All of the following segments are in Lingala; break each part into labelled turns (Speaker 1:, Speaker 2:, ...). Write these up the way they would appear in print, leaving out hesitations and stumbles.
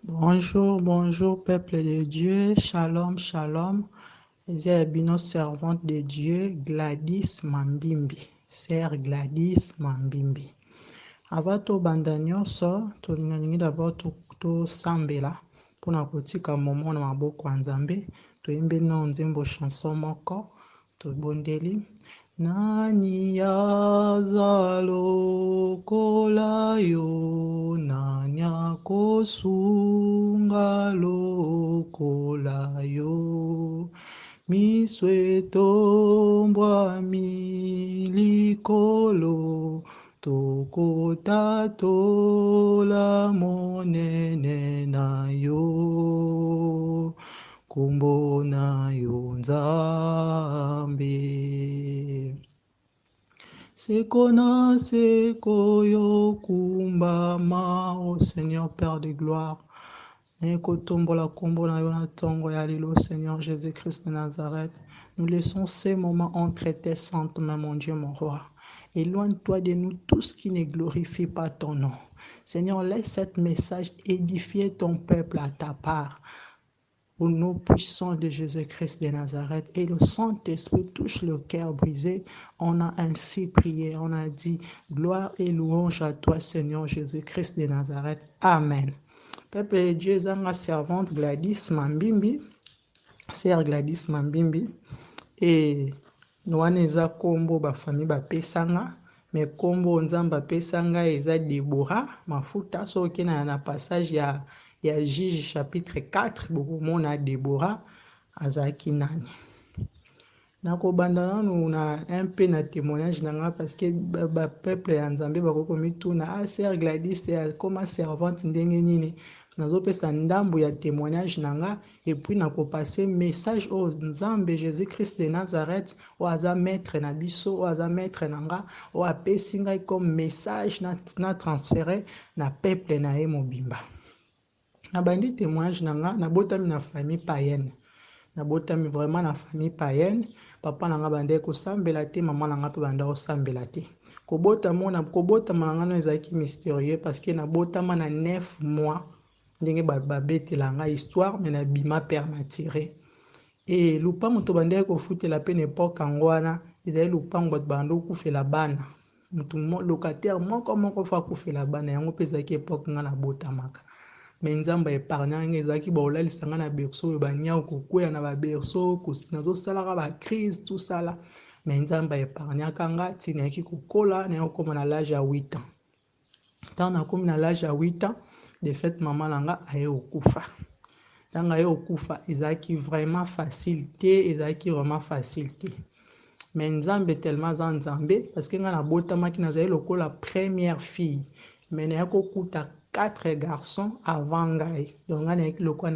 Speaker 1: Bonjour, bonjour, peuple de Dieu. Shalom, shalom. J'ai bino servante de Dieu, Gladys Mambimbi. Sœur Gladys Mambimbi. Avant to banda nyonso, tolingi d'abord to sambela. Pona kotika momo na maboko ya Nzambe. Toyembe na nzembo chanson moko. Tobondeli. Nani aza lokola yo, nani akosunga lokola yo. Miso etombwami likolo, tokotatola monene na yo. Kombo na yo Nzambe. Seko na seko yo kumbama, ô Seigneur Père de gloire. Ekotombola kombo na yo na tongo ya lilo, Seigneur Jésus-Christ de Nazareth. Nous laissons ces moments entre tes saintes mains, mon Dieu, mon roi. Éloigne-toi de nous tout ce qui ne glorifie pas ton nom. Seigneur, laisse cet message édifier ton peuple à ta part. Au nom puissant de Jésus-Christ de Nazareth, et le Saint-Esprit touche le cœur brisé. On a ainsi prié, on a dit gloire et louange à toi, Seigneur Jésus-Christ de Nazareth. Amen. Peuple de Dieu, zanga servante Gladys Mambimbi, sœur Gladys Mambimbi, et noane eza kombo ba famille ba pesanga, mais kombo nzamba pesanga eza Deborah mafuta soki na passage ya Juge chapitre 4 bokomona Deborah azalaki nani. Nakobanda nanu na un peu na témoignage nanga parce que ba peuple ya Nzambe bakokomituna sœur Gladys comme servante ndenge nini nazopesa ndambo ya témoignage nanga et puis nakopase message au Nzambe Jésus-Christ de Nazareth o aza maître na biso o aza maître nanga o apesi ngai comme message na transféré na peuple na ye mobimba. Nabandi témoignage nanga nabotami na famille païenne. Nabotami vraiment na famille païenne. Papa nanga bande kosambela te, maman nanga pe banda kosambela te. Kobota nanga no ezaki mystérieux parce que nabotama na 9 mois ndenge babetela nga histoire mais na bima prématuré. Et lupango to bande kofutela pe n'époque angwana ezali lupango bato bando kufela bana. Mutu locataire moko fa kufela bana yango pe ezaki époque nga nabotamaka. Mais Nzamba épargnanga ezaki baolalisa nga na berceau oyo banyao kokwea na baberceau nazosalaka bacrise tout ça là. Mais Nzamba épargnaka nga ntina yaki kokola na okoma na l'âge ya 8 ans. Tant nakomi na l'âge ya 8 ans, de fait maman nanga aye okufa. Tant aye okufa ezaki vraiment facilité, ezaki vraiment facilité. Mais Nzambe tellement za Nzambe parce que nga na botamaki nazali lokola première fille. Mais na kokuta 4 garçons avant ngai. Donc, on a le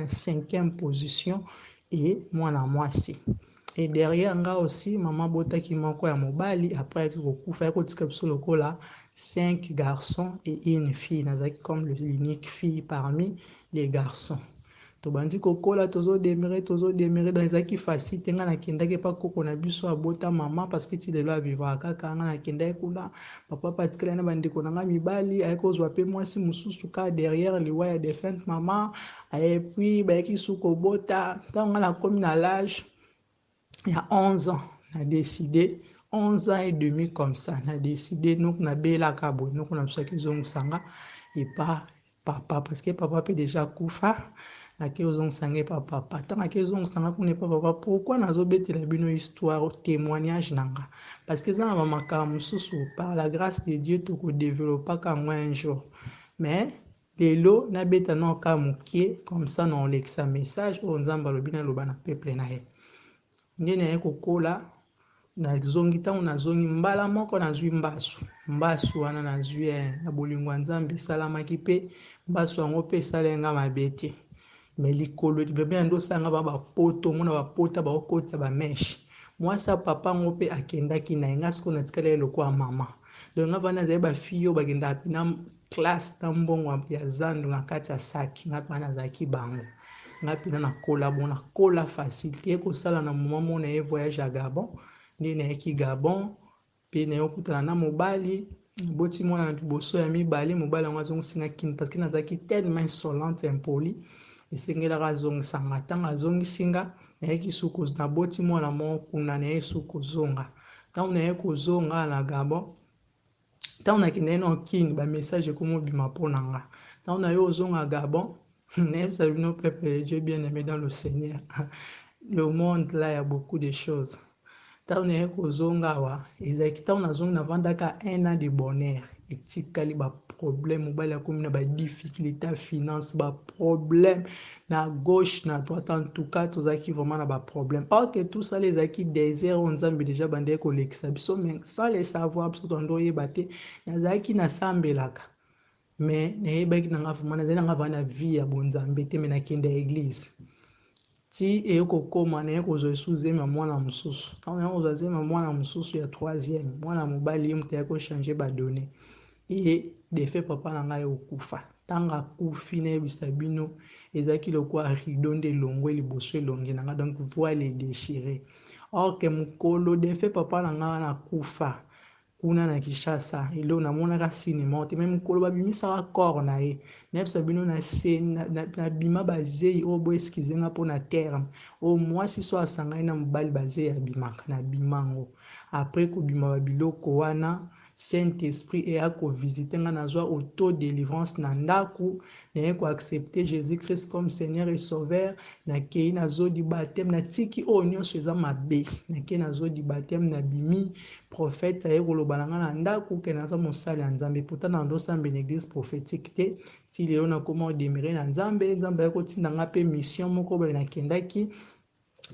Speaker 1: 5e position et moi na mwasi. Et derrière nga aussi, maman botaki moko ya mobali après kokufa kotika biso lokola 5 garçons et une fille. Nazaki comme l'unique fille parmi les garçons. Tobandi kokola tozo demire dans ezaki facile nga nakendaki pa koko na biso abota maman parce que ti lelo avivra kaka nga nakendaki kuna papa patikala na bandeko nanga mibali ayekozwa pe mwasi mususu ka derrière liwa ya défunte maman et puis bayaki suko bota ntango nga nakomi na l'âge ya 11 ans na décidé 11 ans et demi comme ça na décidé donc na belaka boy donc na biso kizongusanga et pas papa parce que papa peut déjà kufa nake ozongsange papa tant que ozongsange kuna papa pourquoi nazobetela bino histoire témoignage nanga parce que ça na makambo mususu par la grâce de Dieu to ko développer kango un jour mais lelo na beta no ka mukie comme ça na olekisa message o Nzamba lobi na loba na peuple na ye ngene ye kokola nazongi ntango nazongi mbala moko nazwi mbasu wana nazwi na bolingo ya Nzambe esalamaki mpe mbasu yango mpe esalenga mabe te mais likolo bebe andosanga bapoto mona bapota baokotisa bameshe mwasi ya papa ngo mpe akendaki na ye nga siko natikala ye lokola mama donc nga vana azali bafille oyo bakendaka mpena classe na mbongo ya zando na kati ya saki nga mpe wana azalaki bango nga mpena nakola facilité ekosala na moma mona ye voyage ya Gabon nde nayaki Gabon mpe nayokutana na mobali boti mwana na liboso ya mibale mobali yango azongisinga kini parce que nazalaki tellement insolente impoli esengelaka azongisanga ntango azongisinga nayeki suku naboti mwana moko kuna naye suku kozonga ntango naye kozonga na Gabon ntango nakende na kini bamessage ekomobima mpo na nga ntango naye ozonga Gabon nayebisa bino peuple de Dieu bien aimé dans le Seigneur le monde là ya beaucoup de choses ntango naye kozonga awa ezalaki ntango nazongi navandaka 1 an de bonheur etikali baproblème mobali akomi na badifficulté ya finance baproblème na gauche na droite en tout cas tozalaki vraiment na baproblème or que tout ça ezalaki désert oyo nzambe déjà bandeki kolekisa biso mais sans le savoir biso tondo oyeba te nazalaki nasambelaka mais nayebaki nanga vraiment nazali nanga vana na vie ya bonzambe te mais nakende ya église ti eyokokoma naye kozwa esuzemi ya mwana mosusu ntango naye kozwa zemi ya mwana mosusu ya 3e mwana mobali ye moto ayaki kochange badone ye defe papa na ngai okufa ntango akufi nayebisa bino ezalaki lokola rido nde elongwe liboso elongi na ngai donc voile edéchiré or ke mokolo defe papa na ngai wana akufa kuna na Kinshasa elo namonaka sinema te même mokolo babimisaka corps na ye nayebisa bino na se na bima bazei oyo bo eskize nga mpo na terme oyo mwasi so asangani na mobali bazei abimaka na bimango après kobima babiloko wana Saint-Esprit eya kovisite nga nazwa auto délivrance na ndaku naye koaccepte Jésus-Christ comme Seigneur et Sauveur nakei nazodi baptême natiki oyo nyonso eza mabe nakei nazodi baptême na bimi prophète aye koloba na nga na ndaku ke naza mosali ya nzambe pourtant na ndosamba na église prophétique te ti lelo nakoma odemire na nzambe aye kotinda nga mpe mission moko boye nakendaki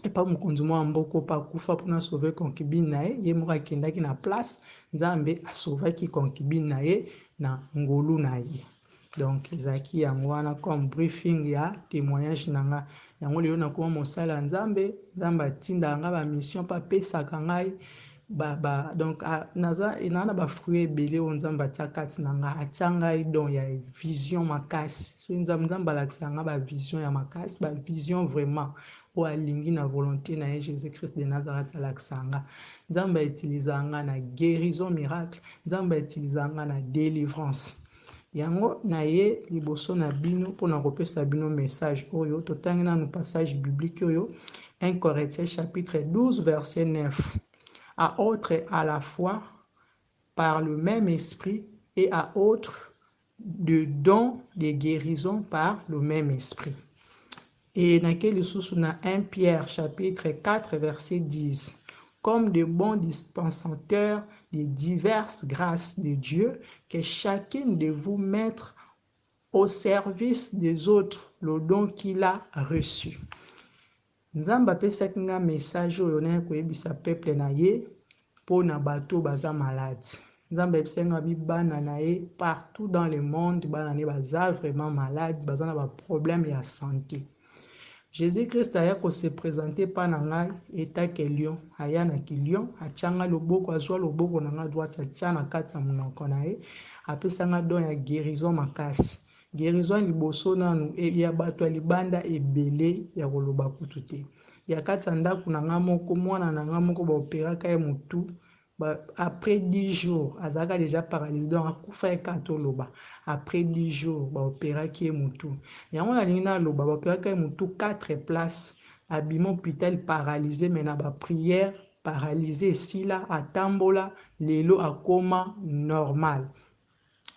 Speaker 1: epa mokonzi mwa mboka mpo akufa mpona sauve concubine na ye moko akendaki na place nzambe asauvaki concubine na ye na ngolu na ye donc ezalaki yango wana comme briefing ya témoignage na nga yango lelo nakoma mosala ya nzambe atindaka nga bamission mpo apesaka ngai donc naza na bafruit ebele oyo nzambe atia kati na nga atia ngai don ya vision makasi so nzambe alakisaka nga bavision ya makasi bavision vraiment oyo alingi na volonté na ye Jésus-Christ de Nazareth alakisaka nga nzambe autilisaka nga na guérison miracle nzambe autilisaka nga na délivrance yango na ye liboso na bino mpona kopesa bino message oyo totangi nanu passage biblique oyo 1 Corinthiens chapitre 12 verset 9 à autre à la fois par le même esprit et à autres de dons de guérison par le même esprit. Et dans quel sous na 1 Pierre chapitre 4 verset 10 comme de bons dispensateurs de diverses grâces de Dieu que chacun de vous mette au service des autres le don qu'il a reçu. Nzambe apesaki nga message oyo naye koyebisa peuple na ye mpo na bato baza malade. Nzambe apesaki nga bana na ye partout dans le monde bana na ye baza vraiment malade baza na baproblème ya santé. Jésus-Christ aya kose présente pa na ngai etake lion aya na kilion atianga loboko azwa loboko na nga droite atia na kati ya monoko na ye apesa nga don ya guérison makasi. Guérison liboso nanu ya bato ya libanda ebele ya koloba kutu te. Ya kati ya ndako na nga moko mwana na nga moko baoperaka ye motu après 10 jours azalaka déjà paralysé donc akufa ye kaka toloba après 10 jours baoperaki ye motu yango nalingi naloba baoperaka ye motu 4 places abima hôpital paralysé mais na baprière paralysé esila atambola lelo akoma normal.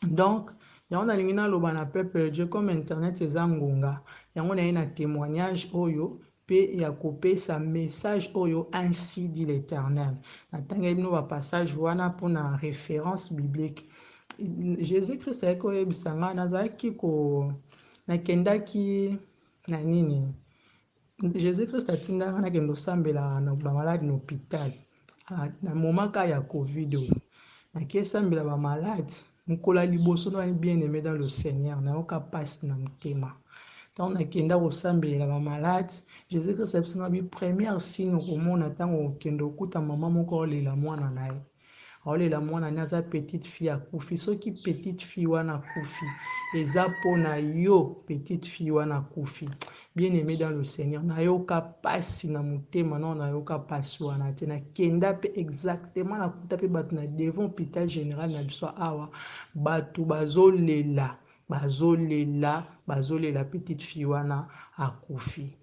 Speaker 1: Donc yango nalingi naloba na peuple de Dieu comme internet eza ngonga yango naye na témoignage oyo pe ya kopesa message oyo ainsi dit l'Éternel. Natangeli bino ba passage wana mpona référence biblique. Jésus-Christ ayaki koyebisa nga nazalaki nakendaki na nini Jésus-Christ atindaka nakende osambela na bamalade na hôpital na momaka ya covid oyo nakesambela bamalade mokolo ya liboso na bien aimé dans le Seigneur nayoka pasi na motema ntango nakenda kosambela bamalade Jésus-Christ apesanga bi première signe okomona ntango okende okuta mama moko olela mwana na ye aolela mwana ne aza petite fille akufi soki petite fille wana akufi eza mpona yo petite fille wana akufi. Bien aimé dans le Seigneur, nayoka pasi na motema non nayoka pasi wana te nakenda pe exactement nakuta pe bato na devant hôpital général na biso awa bato bazolela petite fille wana akufi.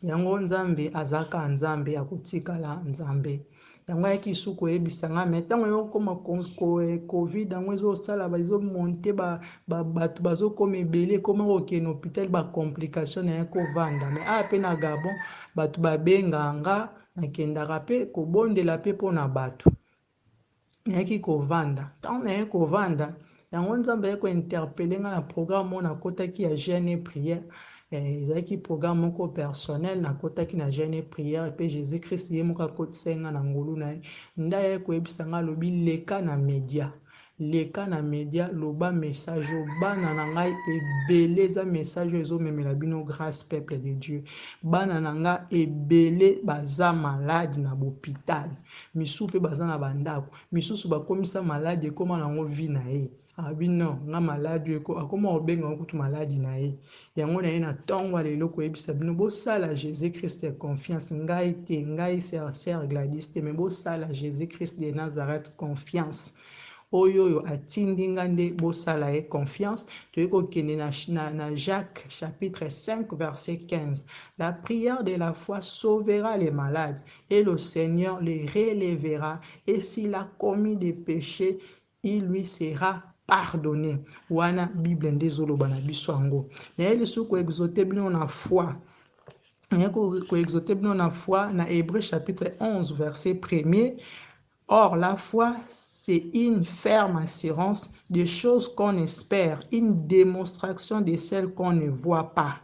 Speaker 1: Yango nzambe azaka nzambe akotikala nzambe. Yango ayaki su koyebisa nga me ntango yokoma covid yango ezosala bazomonte bato bazokoma ebele ekoma kokende hôpital bacomplication na ye kovanda me aya mpe na Gabon bato babenganga nakendaka mpe kobondela mpe mpona bato nayaki kovanda. Ntango naye kovanda yango nzambe ye kointerpele nga na programme oyo nakotaki ya jeûne et prière. Ezalaki programme moko personnel nakotaki na jeûne et prière mpe Jésus Christ ye moko akotisa nga na ngolu na ye nda ye koyebisa nga alobi leka na media loba message oyo bana na ngai ebele eza message oyo ezomemela bino grâce peuple de Dieu. Bana na nga ebele baza malade na bopital misusu mpe baza na bandako misusu bakomisa malade ekoma nango vi na ye abi non nga maladi akoma obenga kutu maladi na ye. Yango na ye na ntongo ya lelo koyebisa bino bosala Jésus Christ ya confiance ngai te ngai sœur Gladys te me bosala Jésus Christ de Nazareth confiance oyo atindi nga nde bosala ye confiance. Toyei kokende na Jacques chapitre 5 verset 15. La prière de la foi sauvera les malades et le Seigneur les relèvera et s'il a commis des péchés il lui sera pardonné. Wana Bible ndezoloba na biso yango. Na ye lisu koexote bino na foi. Koexote bino na foi na Hébreu chapitre 11 verset 1er. Or la foi c'est une ferme assurance des choses qu'on espère, une démonstration de celles qu'on ne voit pas.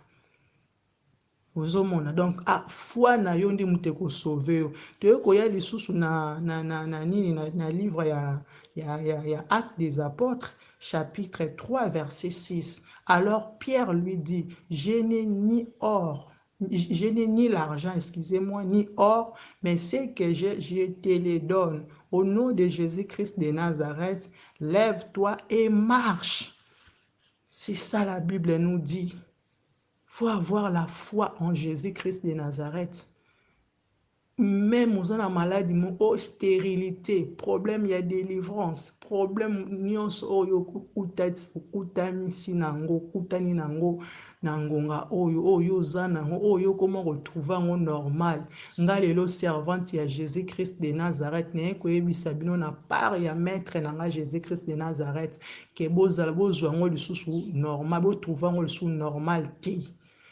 Speaker 1: Ozomona donc foi na yo ndi mutu ekosauve yo. Toye koya lisusu na livre ya Actes des Apôtres chapitre 3 verset 6. Alors Pierre lui dit, je n'ai ni l'argent, excusez-moi, ni or, mais ce que je te les donne. Au nom de Jésus-Christ de Nazareth, lève-toi et marche. C'est ça la Bible nous dit. Il faut avoir la foi en Jésus-Christ de Nazareth. Même aux gens maladie, stérilité, problème, il y a délivrance, problème, nangonga oyo zanango oyo comment retrouver en normal nga lelo servante ya Jésus Christ de Nazareth ne koyebisa bino na part ya maître na nga Jésus Christ de Nazareth ke bozala bozwa ngo lisusu normal bo trouver ngo lisusu normal te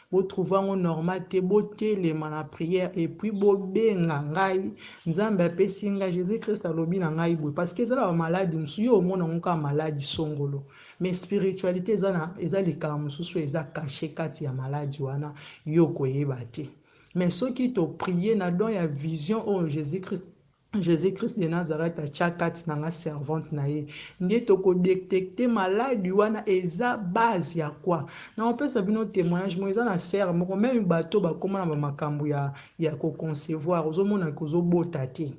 Speaker 1: bo trouver ngo normal te bo telema na prière et puis bo benga ngai nzambe apesi nga Jésus Christ alobi na ngai boye parce que ezala ba maladie musu yo mona ngo ka maladie songolo. Mais spiritualité eza likala mosusu eza caché kati ya maladi wana yo koyeba te. Mais soki to prier na don ya vision o Jésus Christ de Nazareth atia kati na nga servante na ye nde tokodetecte maladi wana eza base ya kwa na opesa bino témoignage mo eza na sere moko même bato bakoma na bamakambo ya koconcevoir ozomona kozobota te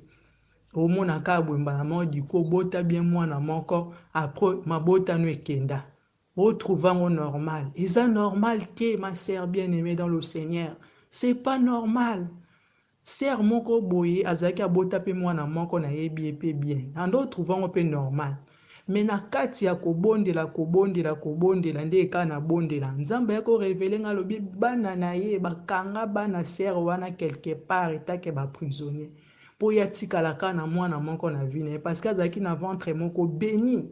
Speaker 1: omona ka bwemba na modi ko bota bien mwana moko après mabota no ekenda retrouver ngo normal eza normal te ma sœur bien-aimée dans le Seigneur c'est pas normal. Sœur moko boye azaki abota pe mwana moko na yebi epe bien ando trouver ngo pe normal mais na kati ya kobondela nde eka na bondela nzambe ya ko révéler nga lobi bana na ye bakanga bana sœur wana quelque part etake ba prisonnier po ya tikalaka na mwana moko na vie na parce que azaki na ventre moko béni.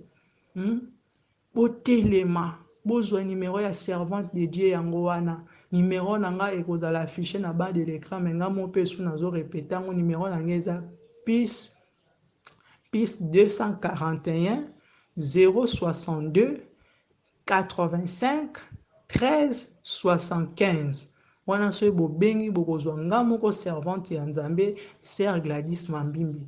Speaker 1: Botelema bozwa numéro ya servante de Dieu yango wana numéro na nga ekozala affiché na bas de l'écran mais nga mo pe su nazo répéter ngo numéro na nga eza plus 241 062 85 13 75. Wana soki bobengi bokozwa nga moko servante ya Nzambe Sœur Gladys Mambimbi.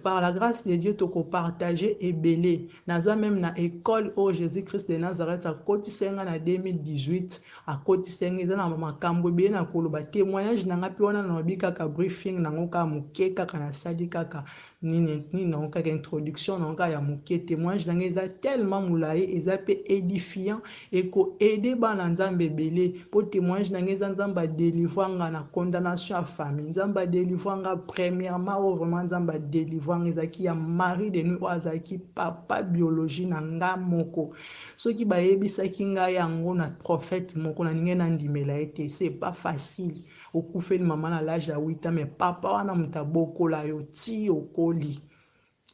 Speaker 1: Par la grâce de Dieu toko partager ebele naza même na école au Jésus-Christ de Nazareth akotisa nga na 2018 akotisa nga eza na makambo ebele na koloba témoignage na nga pe wana na lobi kaka briefing nango kaka moke kaka na sali kaka nini na kaka introduction na kaka ya moke. Témoignage na eza tellement moulaye eza pe édifiant eko aider bana nzambe ebele po témoignage na eza nzambe délivranga na condamnation ya famille, nzambe délivranga premièrement o vraiment nzambe délivranga ezaki ya mari de nous azaki papa biologie na nga moko. Soki bayebisaki ngai yango na prophète moko na ninge na ndimela ete c'est pas facile okufeli mama na l'âge ya 8 ans mais papa wana muta bokola yo ti okoli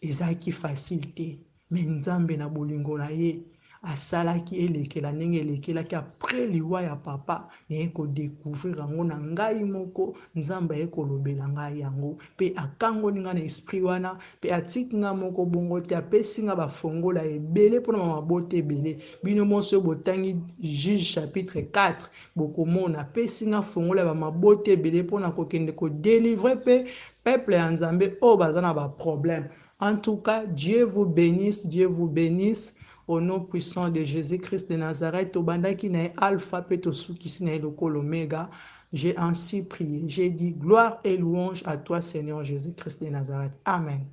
Speaker 1: ezaki facile te, mais nzambe na bolingo na ye asalaki elekela ndenge elekelaki après liwa ya papa naye kodécouvrir yango na ngai moko, nzambe aye kolobela ngai yango mpe akangoli nga na esprit wana mpe atiki nga moko bongo te apesi nga bafongola ebele mpona mabota ebele. Bino monso oyo botangi Juge chapitre 4 bokomona apesi nga fongola ya bamabota ebele mpona kokende kodélivre mpe peuple ya nzambe oyo baza na baproblème. En tout cas, Dieu vous bénisse, Dieu vous bénisse. Au nom puissant de Jésus-Christ de Nazareth, au bandaki na alpha peto sukisi na lokolo omega, j'ai ainsi prié. J'ai dit gloire et louange à toi Seigneur Jésus-Christ de Nazareth. Amen.